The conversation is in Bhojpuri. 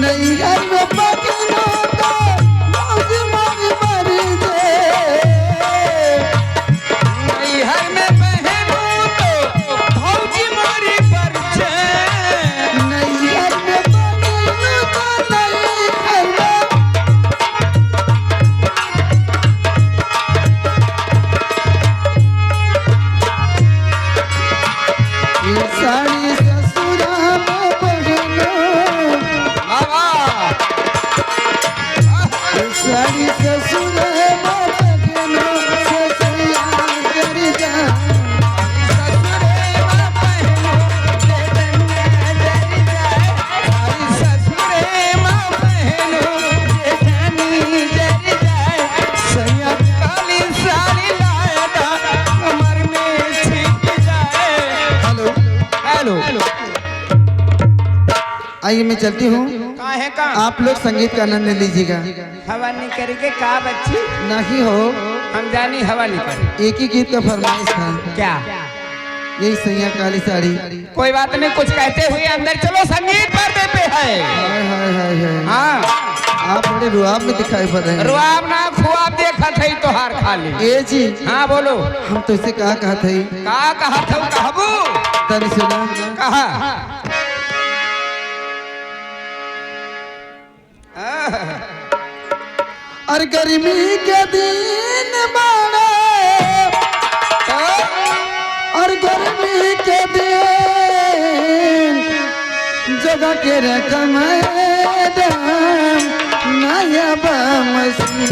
नैहर में पकनो तो मौज मारी मरी जे नैहर में बहनू तो भौजी मोरी पर छे नैहर में पकनो तो नैहर में ये साड़ी ससुरा में पहनो साड़ी ससुर में पहनो ससुया कर जा आइए मैं चलती हूँ। काहे का आप लोग संगीत का आनंद लीजिएगा। हवा नहीं करके का बच्ची नहीं हो हम जानी हवा नहीं कर एक ही गीत का फरमाइश था। क्या यही सैया काली साड़ी। कोई बात नहीं कुछ कहते हुए अंदर चलो संगीत पर्दे पे है। हाय हाय हाय हाय। हाँ आप बड़े रुआब में दिखाई पड़ रहे हैं। रुआब ना खुआब देखा थे तो हार खाली। ए जी हाँ बोलो हम तो इसे कहा थे का कहा था कहबू तनी सुना कहा और गर्मी के दिन बाड़े और गर्मी के दिन जगह के रकम नया बमसी